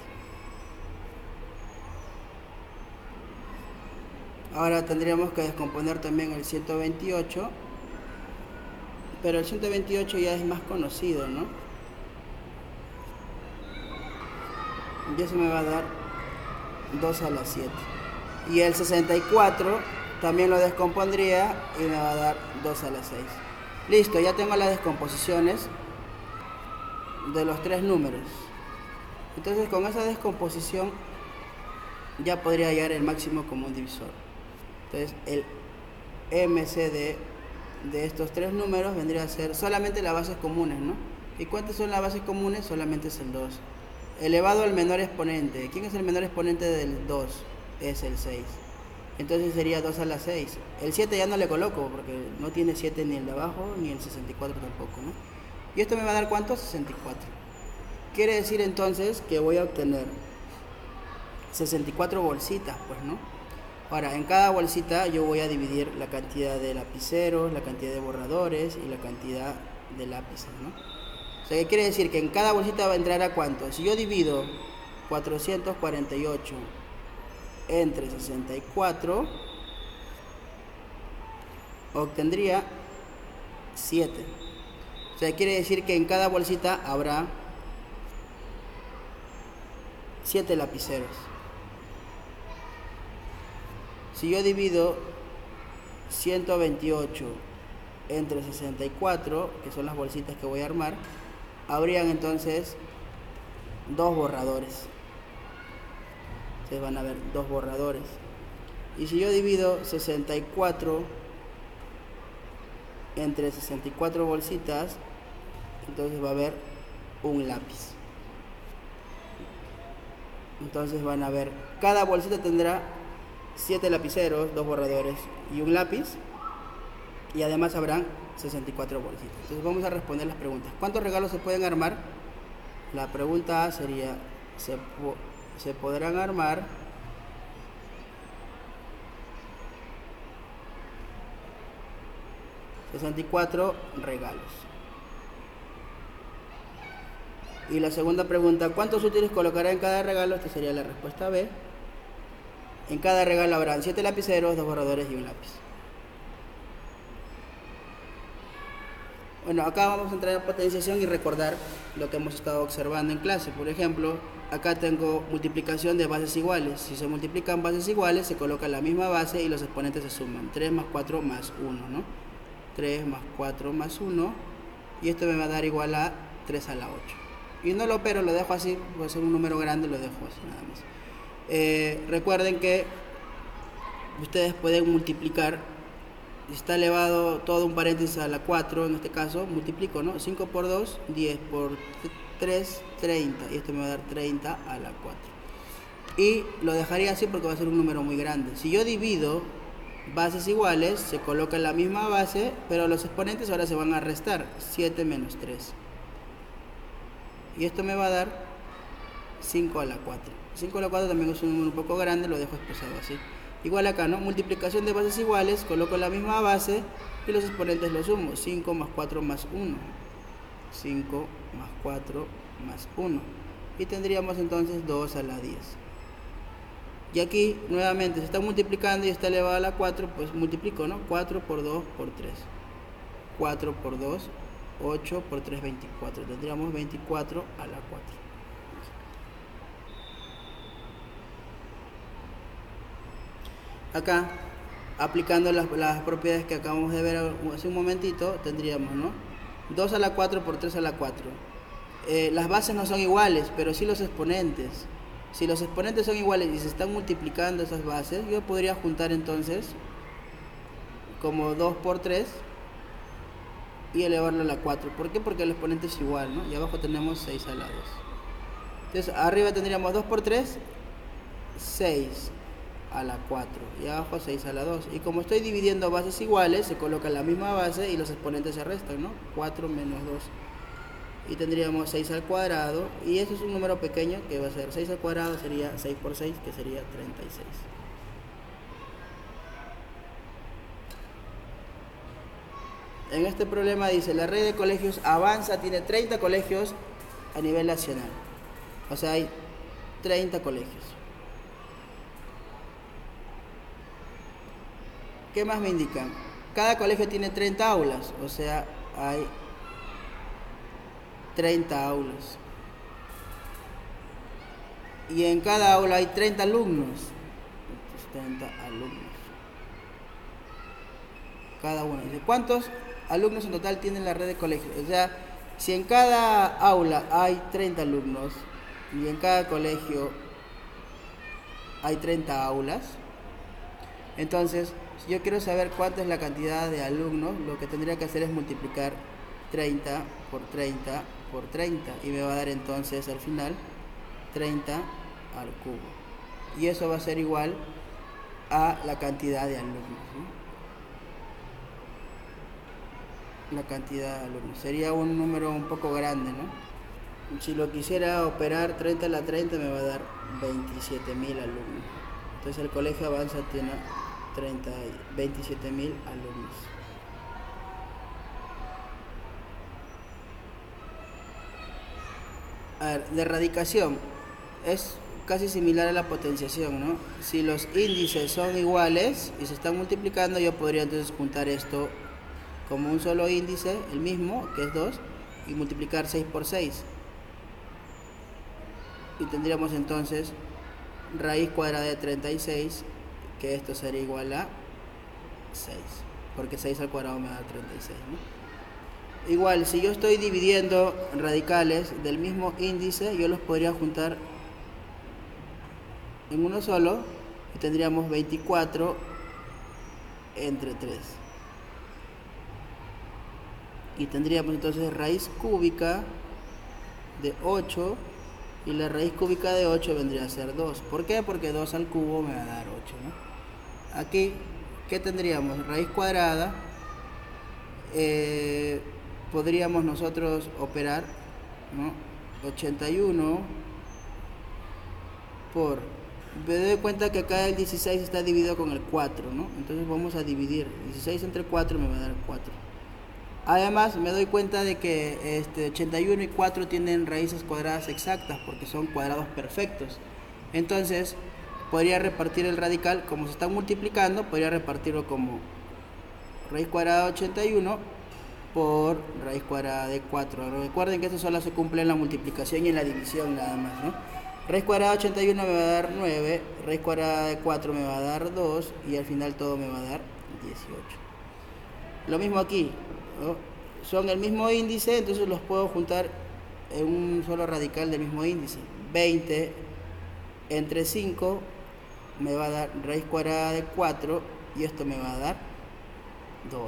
Ahora tendríamos que descomponer también el 128. Pero el 128 ya es más conocido, ¿no? Ya se me va a dar 2 a la 7. Y el 64 también lo descompondría y me va a dar 2 a la 6. Listo, ya tengo las descomposiciones de los 3 números. Entonces con esa descomposición ya podría hallar el máximo común divisor. Entonces el MCD de estos 3 números vendría a ser solamente las bases comunes, ¿no? ¿Y cuántas son las bases comunes? Solamente es el 2. Elevado al menor exponente. ¿Quién es el menor exponente del 2? Es el 6. Entonces sería 2 a la 6. El 7 ya no le coloco porque no tiene 7 ni el de abajo ni el 64 tampoco, ¿no? Y esto me va a dar ¿cuánto? 64. Quiere decir entonces que voy a obtener 64 bolsitas, pues, ¿no? Ahora, en cada bolsita yo voy a dividir la cantidad de lapiceros, la cantidad de borradores y la cantidad de lápices, ¿no? O sea, ¿qué quiere decir? Que en cada bolsita va a entrar a ¿cuánto? Si yo divido 448 entre 64, obtendría 7. O sea, quiere decir que en cada bolsita habrá 7 lapiceros. Si yo divido 128 entre 64, que son las bolsitas que voy a armar, habrían entonces 2 borradores. Ustedes van a ver 2 borradores. Y si yo divido 64 entre 64 bolsitas, entonces va a haber un lápiz. Entonces van a ver, cada bolsita tendrá 7 lapiceros, 2 borradores y un lápiz, y además habrán 64 bolsitas. Entonces vamos a responder las preguntas. ¿Cuántos regalos se pueden armar? La pregunta A sería, se podrán armar 64 regalos. Y la segunda pregunta, ¿cuántos útiles colocará en cada regalo? Esta sería la respuesta B. En cada regalo habrán 7 lapiceros, 2 borradores y un lápiz. Bueno, acá vamos a entrar en potenciación y recordar lo que hemos estado observando en clase. Por ejemplo, acá tengo multiplicación de bases iguales. Si se multiplican bases iguales, se coloca la misma base y los exponentes se suman. 3 más 4 más 1, ¿no? 3 más 4 más 1. Y esto me va a dar igual a 3 a la 8. Y no lo opero, lo dejo así, voy a hacer un número grande, lo dejo así nada más. Recuerden que ustedes pueden multiplicar, si está elevado todo un paréntesis a la 4, en este caso, multiplico, ¿no? 5 por 2, 10 por 3, 30, y esto me va a dar 30 a la 4. Y lo dejaría así porque va a ser un número muy grande. Si yo divido bases iguales, se coloca la misma base, pero los exponentes ahora se van a restar, 7 menos 3. Y esto me va a dar 5 a la 4. 5 a la 4 también es un número un poco grande, lo dejo expresado así. Igual acá, ¿no? Multiplicación de bases iguales, coloco la misma base y los exponentes los sumo. 5 más 4 más 1. 5 más 4 más 1. Y tendríamos entonces 2 a la 10. Y aquí, nuevamente, se está multiplicando y está elevado a la 4, pues multiplico, ¿no? 4 por 2 por 3. 4 por 2, 8 por 3, 24. Tendríamos 24 a la 4. Acá, aplicando las propiedades que acabamos de ver hace un momentito, tendríamos, ¿no? 2 a la 4 por 3 a la 4. Las bases no son iguales, pero sí los exponentes. Si los exponentes son iguales y se están multiplicando esas bases, yo podría juntar entonces como 2 por 3 y elevarlo a la 4. ¿Por qué? Porque el exponente es igual, ¿no? Y abajo tenemos 6 a la 2. Entonces arriba tendríamos 2 por 3, 6 a la 4. Y abajo 6 a la 2. Y como estoy dividiendo bases iguales, se coloca la misma base y los exponentes se restan, ¿no? 4 menos 2. Y tendríamos 6 al cuadrado. Y eso es un número pequeño que va a ser 6 al cuadrado, sería 6 por 6, que sería 36. En este problema dice, la red de colegios avanza, tiene 30 colegios a nivel nacional. O sea, hay 30 colegios. ¿Qué más me indican? Cada colegio tiene 30 aulas, o sea, hay 30 aulas. Y en cada aula hay 30 alumnos. 30 alumnos. Cada uno. Dice, ¿cuántos alumnos en total tiene la red de colegios? O sea, si en cada aula hay 30 alumnos y en cada colegio hay 30 aulas, entonces, si yo quiero saber cuánta es la cantidad de alumnos, lo que tendría que hacer es multiplicar 30 por 30 por 30 y me va a dar entonces al final 30 al cubo. Y eso va a ser igual a la cantidad de alumnos, ¿no? La cantidad de alumnos. Sería un número un poco grande, ¿no? Si lo quisiera operar 30 a la 30 me va a dar 27.000 alumnos. Entonces el colegio Avanza tiene 27.000 alumnos. A ver, la erradicación es casi similar a la potenciación, ¿no? Si los índices son iguales y se están multiplicando, yo podría entonces juntar esto como un solo índice, el mismo, que es 2, y multiplicar 6 por 6. Y tendríamos entonces raíz cuadrada de 36, que esto sería igual a 6, porque 6 al cuadrado me da 36, ¿no? Igual, si yo estoy dividiendo radicales del mismo índice, yo los podría juntar en uno solo y tendríamos 24 entre 3. y tendríamos entonces raíz cúbica de 8, y la raíz cúbica de 8 vendría a ser 2. ¿Por qué? Porque 2 al cubo me va a dar 8, ¿no? Aquí, ¿qué tendríamos? Raíz cuadrada. Podríamos nosotros operar, ¿no? 81 por... Me doy cuenta que acá el 16 está dividido con el 4, ¿no? Entonces vamos a dividir. 16 entre 4 me va a dar 4. Además, me doy cuenta de que 81 y 4 tienen raíces cuadradas exactas porque son cuadrados perfectos. Entonces, podría repartir el radical, como se están multiplicando, podría repartirlo como raíz cuadrada de 81 por raíz cuadrada de 4. Recuerden que esto solo se cumple en la multiplicación y en la división nada más, ¿no? Raíz cuadrada de 81 me va a dar 9, raíz cuadrada de 4 me va a dar 2 y al final todo me va a dar 18. Lo mismo aquí, ¿no? Son el mismo índice, entonces los puedo juntar en un solo radical del mismo índice. 20 entre 5 me va a dar raíz cuadrada de 4 y esto me va a dar 2.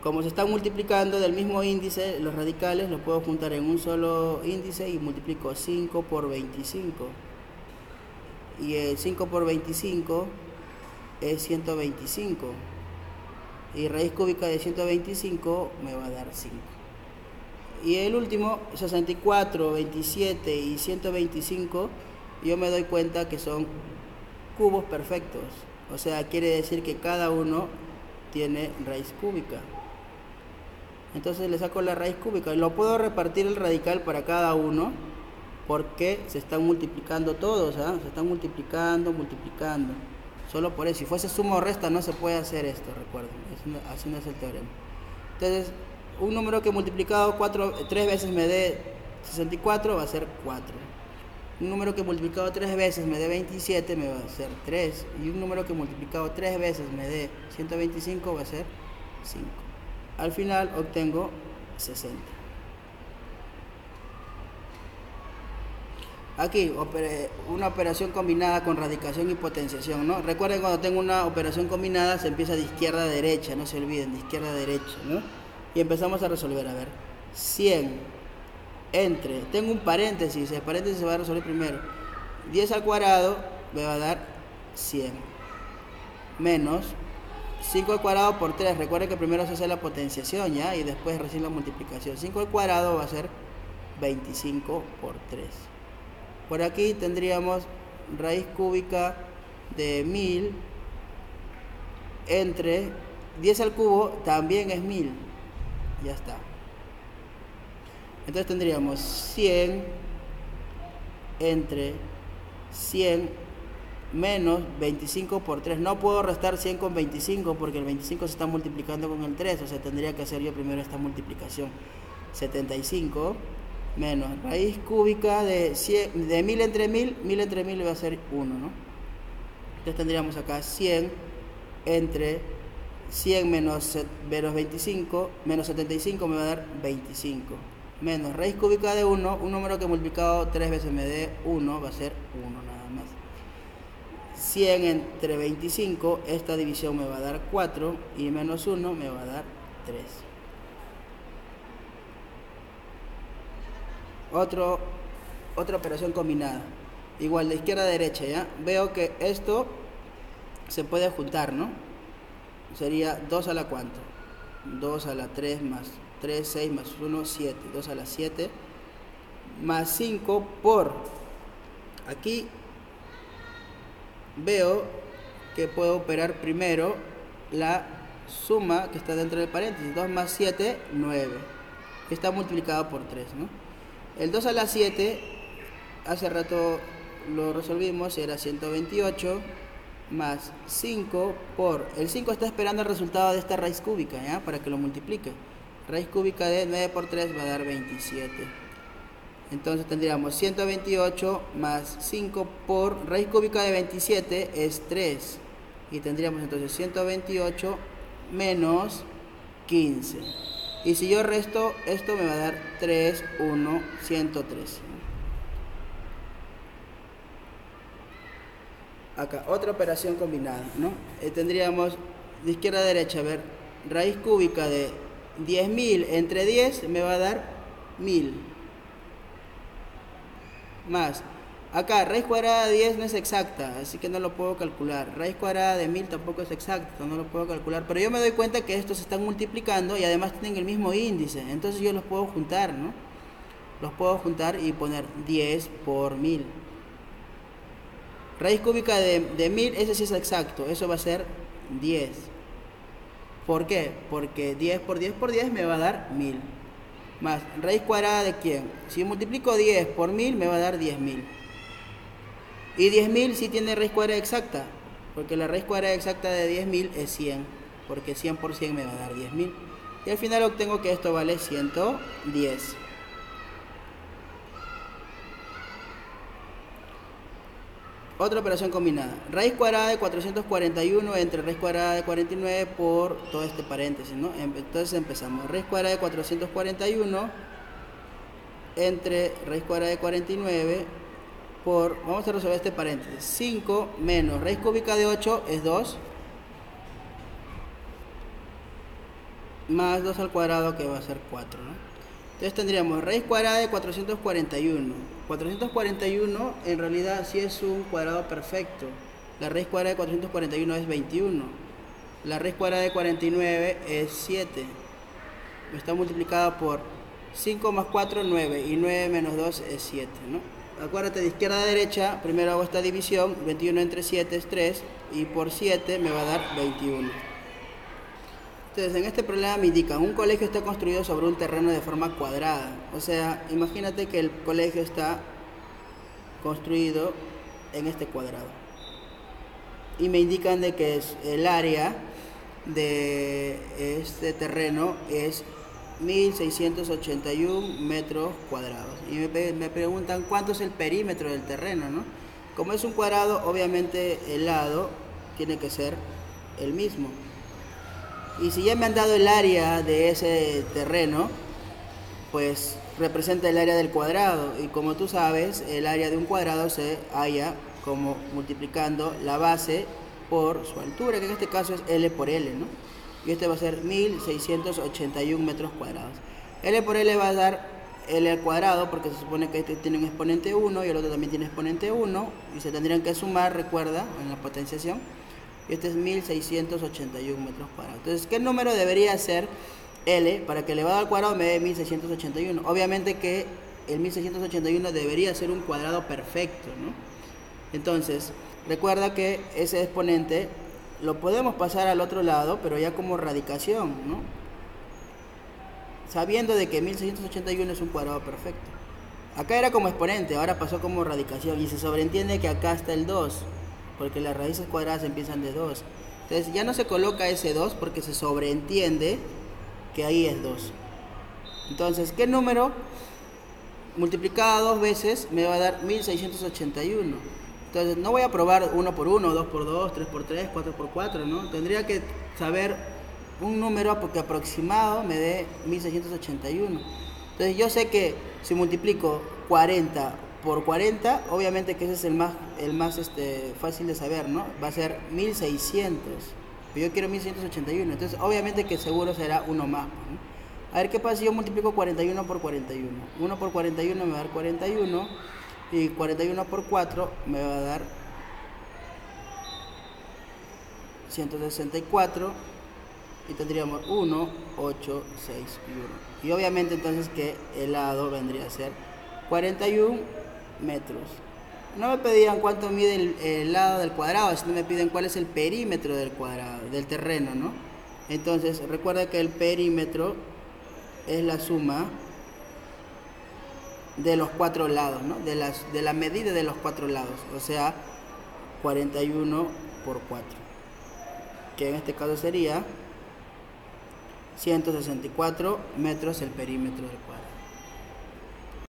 Como se están multiplicando del mismo índice, los radicales los puedo juntar en un solo índice y multiplico 5 por 25. Y el 5 por 25 es 125. Y raíz cúbica de 125 me va a dar 5. Y el último, 64, 27 y 125, yo me doy cuenta que son cubos perfectos. O sea, quiere decir que cada uno tiene raíz cúbica. Entonces le saco la raíz cúbica y lo puedo repartir el radical para cada uno porque se están multiplicando todos, ¿eh? Se están multiplicando. Solo por eso. Si fuese suma o resta no se puede hacer esto, recuerden. Así no es el teorema. Entonces, un número que multiplicado 3 veces me dé 64 va a ser 4. Un número que multiplicado 3 veces me dé 27 me va a ser 3. Y un número que multiplicado 3 veces me dé 125 va a ser 5. Al final obtengo 60. Aquí, una operación combinada con radicación y potenciación, ¿no? Recuerden, cuando tengo una operación combinada se empieza de izquierda a derecha, no se olviden, de izquierda a derecha, ¿no? Y empezamos a resolver, a ver, 100 entre, tengo un paréntesis, el paréntesis se va a resolver primero, 10 al cuadrado me va a dar 100, menos 5 al cuadrado por 3, recuerden que primero se hace la potenciación, ¿ya? Y después recién la multiplicación. 5 al cuadrado va a ser 25 por 3. Por aquí tendríamos raíz cúbica de 1000 entre 10 al cubo también es 1000. Ya está. Entonces tendríamos 100 entre 100 menos 25 por 3. No puedo restar 100 con 25 porque el 25 se está multiplicando con el 3. O sea, tendría que hacer yo primero esta multiplicación. 75 menos raíz cúbica de 1000 entre 1000. 1000 entre 1000 va a ser 1, ¿no? Entonces tendríamos acá 100 entre 100 menos 25, menos 75 me va a dar 25. Menos raíz cúbica de 1, un número que multiplicado 3 veces me dé 1, va a ser 1 nada más. 100 entre 25, esta división me va a dar 4 y menos 1 me va a dar 3. Otra operación combinada. Igual de izquierda a derecha, ¿ya? Veo que esto se puede juntar, ¿no? Sería 2 a la cuánto? 2 a la 3 más 3, 6 más 1, 7. 2 a la 7 más 5 por... Aquí veo que puedo operar primero la suma que está dentro del paréntesis. 2 más 7, 9. Está multiplicado por 3, ¿no? El 2 a la 7, hace rato lo resolvimos, era 128 más 5 por... El 5 está esperando el resultado de esta raíz cúbica, ¿ya? Para que lo multiplique. Raíz cúbica de 9 por 3 va a dar 27. Entonces tendríamos 128 más 5 por... Raíz cúbica de 27 es 3. Y tendríamos entonces 128 menos 15. Y si yo resto, esto me va a dar 3, 1, 113. Acá, otra operación combinada, ¿no? Tendríamos de izquierda a derecha, a ver, raíz cúbica de 10.000 entre 10 me va a dar 1.000. Más, acá raíz cuadrada de 10 no es exacta, así que no lo puedo calcular. Raíz cuadrada de 1.000 tampoco es exacta, no lo puedo calcular. Pero yo me doy cuenta que estos se están multiplicando y además tienen el mismo índice. Entonces yo los puedo juntar, ¿no? Los puedo juntar y poner 10 por 1.000. Raíz cúbica de 1.000, ese sí es exacto, eso va a ser 10. ¿Por qué? Porque 10 por 10 por 10 me va a dar 1.000. Más, raíz cuadrada de quién. Si yo multiplico 10 por 1.000 me va a dar 10.000. Y 10.000 sí tiene raíz cuadrada exacta, porque la raíz cuadrada exacta de 10.000 es 100, porque 100 por 100 me va a dar 10.000. Y al final obtengo que esto vale 110. Otra operación combinada. Raíz cuadrada de 441 entre raíz cuadrada de 49 por todo este paréntesis, ¿no? Entonces empezamos. Raíz cuadrada de 441 entre raíz cuadrada de 49 por, vamos a resolver este paréntesis, 5 menos raíz cúbica de 8 es 2, más 2 al cuadrado que va a ser 4, ¿no? Entonces tendríamos raíz cuadrada de 441. 441 en realidad sí es un cuadrado perfecto. La raíz cuadrada de 441 es 21. La raíz cuadrada de 49 es 7. Está multiplicada por 5 más 4, 9. Y 9 menos 2 es 7, ¿no? Acuérdate, de izquierda a derecha, primero hago esta división. 21 entre 7 es 3. Y por 7 me va a dar 21. Entonces, en este problema me indican, un colegio está construido sobre un terreno de forma cuadrada. O sea, imagínate que el colegio está construido en este cuadrado. Y me indican de que el área de este terreno es 1.681 metros cuadrados. Y me preguntan cuánto es el perímetro del terreno, ¿no? Como es un cuadrado, obviamente el lado tiene que ser el mismo. Y si ya me han dado el área de ese terreno, pues representa el área del cuadrado. Y como tú sabes, el área de un cuadrado se halla como multiplicando la base por su altura, que en este caso es L por L, ¿no? Y este va a ser 1.681 metros cuadrados. L por L va a dar L al cuadrado, porque se supone que este tiene un exponente 1 y el otro también tiene exponente 1. Y se tendrían que sumar, recuerda, en la potenciación. Y este es 1.681 metros cuadrados. Entonces, ¿qué número debería ser L para que elevado al cuadrado me dé 1.681? Obviamente que el 1.681 debería ser un cuadrado perfecto, ¿no? Entonces, recuerda que ese exponente lo podemos pasar al otro lado, pero ya como radicación, ¿no? Sabiendo de que 1.681 es un cuadrado perfecto. Acá era como exponente, ahora pasó como radicación. Y se sobreentiende que acá está el 2. Porque las raíces cuadradas empiezan de 2. Entonces ya no se coloca ese 2 porque se sobreentiende que ahí es 2. Entonces, ¿qué número multiplicado 2 veces me va a dar 1.681? Entonces no voy a probar 1 por 1, 2 por 2, 3 por 3, 4 por 4, ¿no? Tendría que saber un número porque aproximado me dé 1.681. Entonces yo sé que si multiplico 40 por 40, obviamente que ese es el más fácil de saber, ¿no? Va a ser 1.600. Yo quiero 1.681, entonces obviamente que seguro será uno más, ¿no? A ver qué pasa si yo multiplico 41 por 41. 1 por 41 me va a dar 41 y 41 por 4 me va a dar 164 y tendríamos 1, 8, 6 y 1. Y obviamente entonces que el lado vendría a ser 41 metros. No me pedían cuánto mide el lado del cuadrado, sino me piden cuál es el perímetro del cuadrado, del terreno, ¿no? Entonces, recuerda que el perímetro es la suma de los 4 lados, ¿no? De la medida de los 4 lados, o sea, 41 por 4, que en este caso sería 164 metros el perímetro del cuadrado.